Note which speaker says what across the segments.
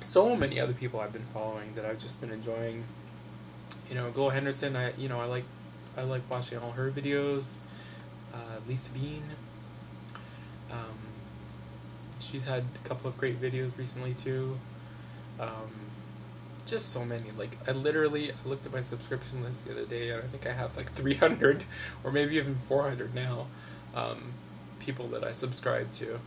Speaker 1: so many other people I've been following that I've just been enjoying. Glow Henderson. I like watching all her videos. Lisa Bean. Um, she's had a couple of great videos recently too. Um, just so many. Like I looked at my subscription list the other day, and I think I have like 300 or maybe even 400 now. People that I subscribe to,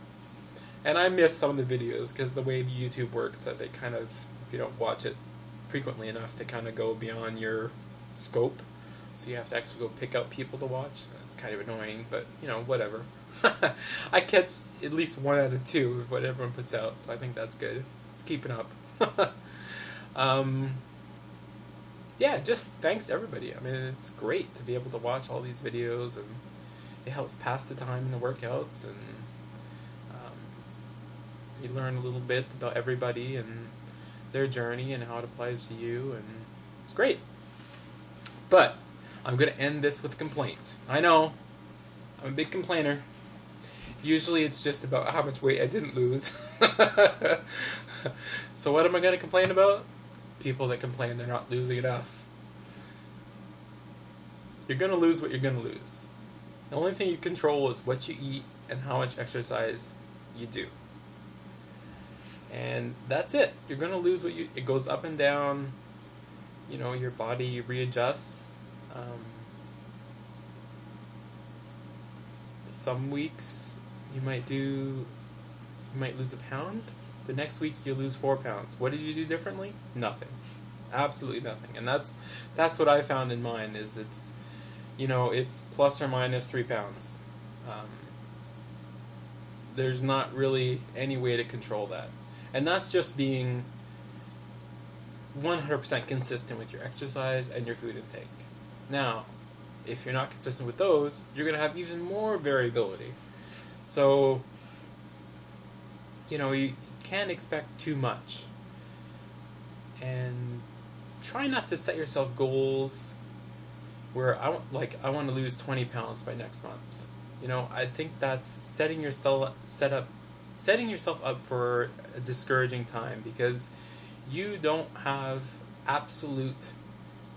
Speaker 1: and I miss some of the videos because the way YouTube works, that they kind of, if you don't watch it frequently enough, they kind of go beyond your scope. So you have to actually go pick out people to watch. It's kind of annoying, but whatever. I catch at least 1 out of 2 of what everyone puts out, so I think that's good. It's keeping up. Yeah, just thanks to everybody. I mean, it's great to be able to watch all these videos, and it helps pass the time in the workouts, and you learn a little bit about everybody and their journey and how it applies to you, and it's great. But I'm going to end this with a complaint. I know, I'm a big complainer. Usually it's just about how much weight I didn't lose. So what am I going to complain about? People that complain they're not losing enough. You're going to lose what you're going to lose. The only thing you control is what you eat and how much exercise you do. And that's it. You're going to lose it goes up and down. Your body readjusts. Some weeks you might lose a pound. The next week you lose 4 pounds. What did you do differently? Nothing. Absolutely nothing. And that's what I found in mine, is it's plus or minus 3 pounds. There's not really any way to control that. And that's just being 100% consistent with your exercise and your food intake. Now, if you're not consistent with those, you're going to have even more variability. So, you can't expect too much. And try not to set yourself goals where I want to lose 20 pounds by next month. I think that's setting yourself up for a discouraging time, because you don't have absolute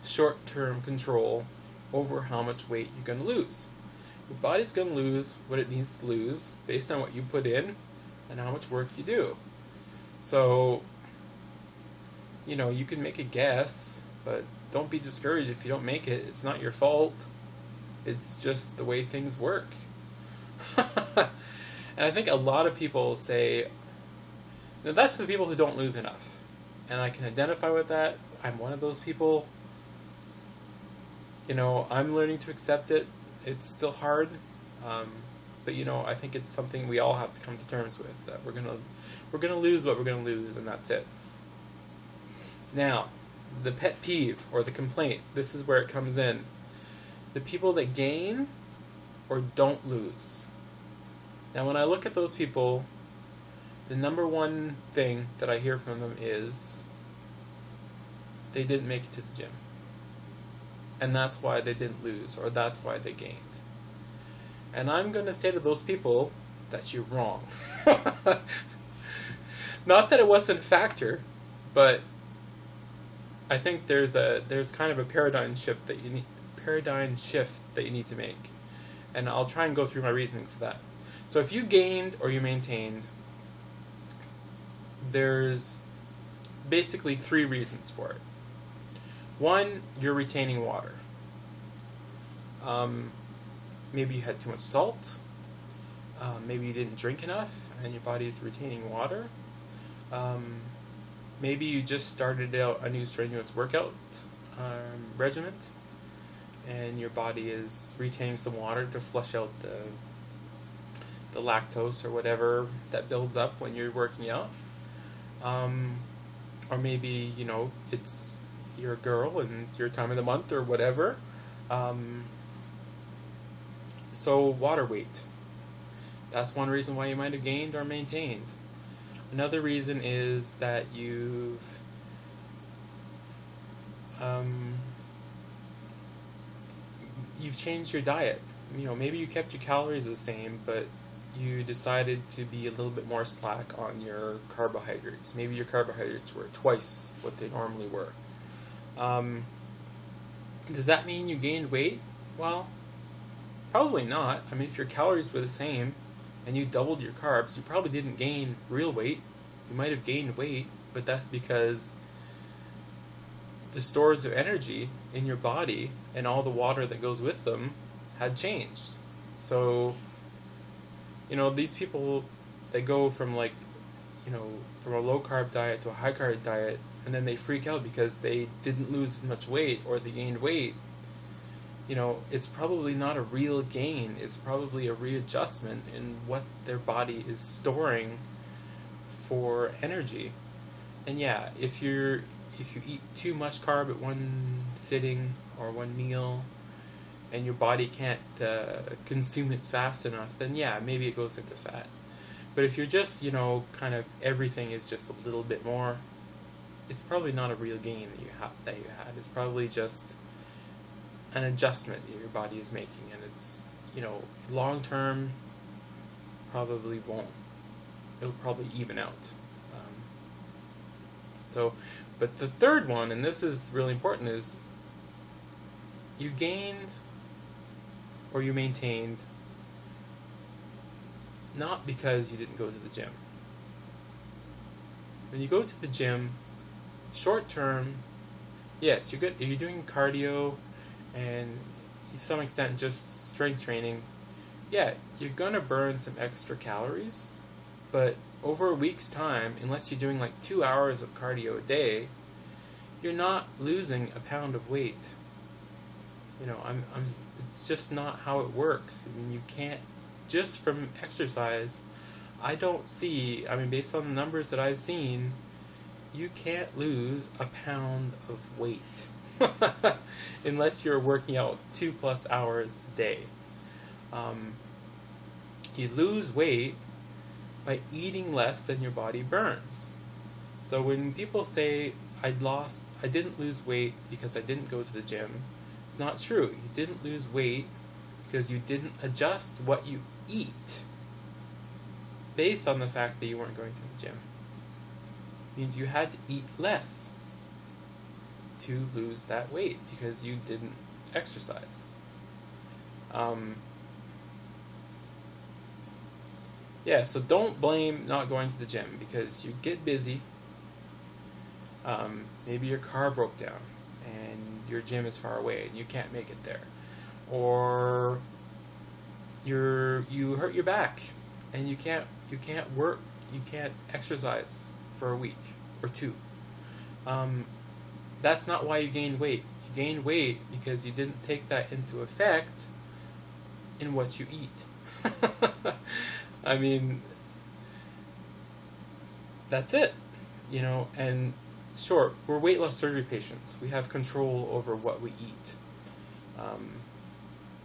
Speaker 1: short-term control over how much weight you're going to lose. Your body's going to lose what it needs to lose based on what you put in and how much work you do. So, you can make a guess, but don't be discouraged if you don't make it. It's not your fault. It's just the way things work. And I think a lot of people say, that's for the people who don't lose enough. And I can identify with that. I'm one of those people. I'm learning to accept it. It's still hard. But I think it's something we all have to come to terms with, that we're gonna lose what we're gonna lose, and that's it. Now, the pet peeve or the complaint, this is where it comes in. The people that gain or don't lose. Now, when I look at those people, the number one thing that I hear from them is they didn't make it to the gym. And that's why they didn't lose, or that's why they gained. And I'm going to say to those people that you're wrong. Not that it wasn't a factor, but I think there's kind of a paradigm shift that you need to make. And I'll try and go through my reasoning for that. So if you gained or you maintained, there's basically 3 reasons for it. 1, you're retaining water. Maybe you had too much salt. Maybe you didn't drink enough and your body's retaining water. Maybe you just started out a new strenuous workout regimen, and your body is retaining some water to flush out the lactose or whatever that builds up when you're working out. Or maybe, it's you're a girl and it's your time of the month or whatever. So water weight. That's one reason why you might have gained or maintained. Another reason is that you've changed your diet. Maybe you kept your calories the same, but you decided to be a little bit more slack on your carbohydrates. Maybe your carbohydrates were twice what they normally were. Does that mean you gained weight? Well, probably not. I mean, if your calories were the same and you doubled your carbs, you probably didn't gain real weight. You might have gained weight, but that's because the stores of energy in your body and all the water that goes with them had changed. So, these people, they go from from a low carb diet to a high carb diet, and then they freak out because they didn't lose as much weight or they gained weight. It's probably not a real gain. It's probably a readjustment in what their body is storing for energy. And yeah, if you eat too much carb at one sitting or one meal, and your body can't consume it fast enough, then yeah, maybe it goes into fat. But if you're just, kind of everything is just a little bit more, it's probably not a real gain that you had. It's probably just an adjustment that your body is making, and it's, long term, probably won't. It'll probably even out. But the third one, and this is really important, is you gained or you maintained not because you didn't go to the gym. When you go to the gym, short term, yes, you're good. If you're doing cardio and to some extent just strength training, yeah, you're gonna burn some extra calories, but over a week's time, unless you're doing 2 hours of cardio a day, you're not losing a pound of weight. It's just not how it works. I mean, you can't, just from exercise, I don't see, based on the numbers that I've seen, you can't lose a pound of weight unless you're working out 2+ hours a day. You lose weight by eating less than your body burns. So when people say, I didn't lose weight because I didn't go to the gym, it's not true. You didn't lose weight because you didn't adjust what you eat based on the fact that you weren't going to the gym. It means you had to eat less to lose that weight because you didn't exercise. So don't blame not going to the gym because you get busy. Maybe your car broke down and your gym is far away and you can't make it there. Or you hurt your back and you can't work, you can't exercise for a week or two. That's not why you gained weight. You gained weight because you didn't take that into effect in what you eat. That's it. And sure, we're weight loss surgery patients. We have control over what we eat.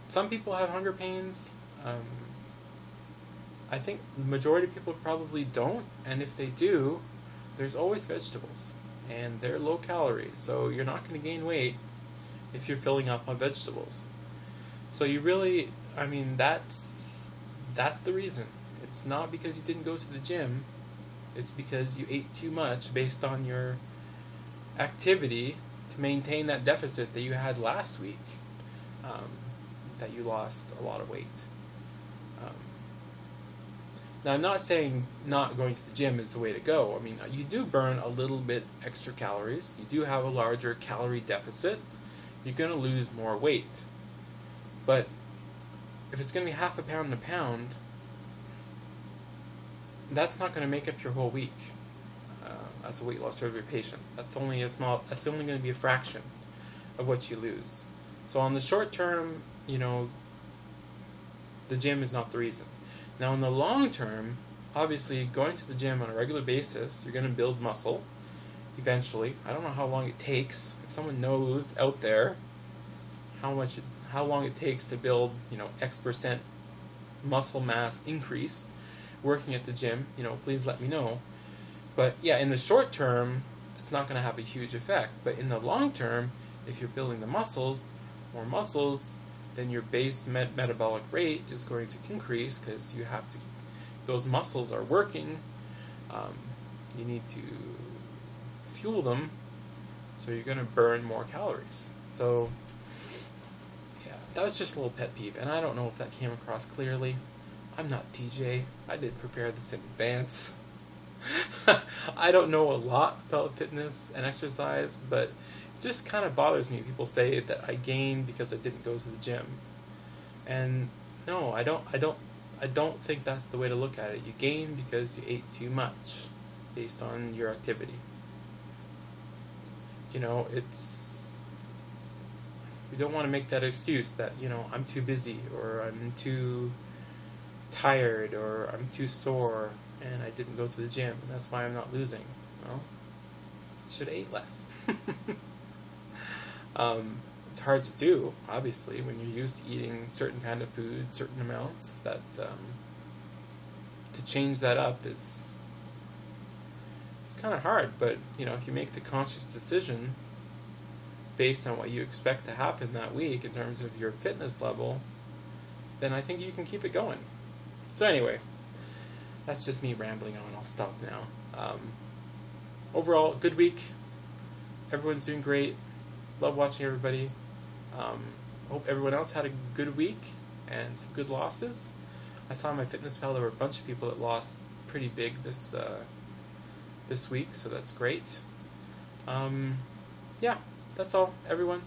Speaker 1: Some people have hunger pains. I think the majority of people probably don't, and if they do, there's always vegetables, and they're low calorie, so you're not going to gain weight if you're filling up on vegetables. So you really, that's the reason. It's not because you didn't go to the gym, it's because you ate too much based on your activity to maintain that deficit that you had last week, that you lost a lot of weight. Now, I'm not saying not going to the gym is the way to go. You do burn a little bit extra calories. You do have a larger calorie deficit. You're going to lose more weight. But if it's going to be half a pound and a pound, that's not going to make up your whole week as a weight loss surgery patient. That's only going to be a fraction of what you lose. So on the short term, the gym is not the reason. Now in the long term, obviously going to the gym on a regular basis, you're going to build muscle eventually. I don't know how long it takes. If someone knows out there how long it takes to build, X% muscle mass increase working at the gym, please let me know. But yeah, in the short term, it's not going to have a huge effect. But in the long term, if you're building the more muscles, then your base metabolic rate is going to increase because you have to those muscles are working, you need to fuel them, so you're going to burn more calories. So, yeah, that was just a little pet peeve, and I don't know if that came across clearly. I'm not TJ. I did prepare this in advance. I don't know a lot about fitness and exercise, but it just kind of bothers me. People say that I gain because I didn't go to the gym, and no, I don't think that's the way to look at it. You gain because you ate too much, based on your activity. You know, we don't want to make that excuse that, you know, I'm too busy, or I'm too tired, or I'm too sore, and I didn't go to the gym, and that's why I'm not losing. Well, should have ate less. It's hard to do, obviously, when you're used to eating certain kind of food, certain amounts. That to change that up it's kind of hard. But you know, if you make the conscious decision based on what you expect to happen that week in terms of your fitness level, then I think you can keep it going. So anyway, that's just me rambling on. I'll stop now. Overall, good week. Everyone's doing great. Love watching everybody. Hope everyone else had a good week and some good losses. I saw in my fitness pal there were a bunch of people that lost pretty big this week, so that's great. Yeah, that's all, everyone.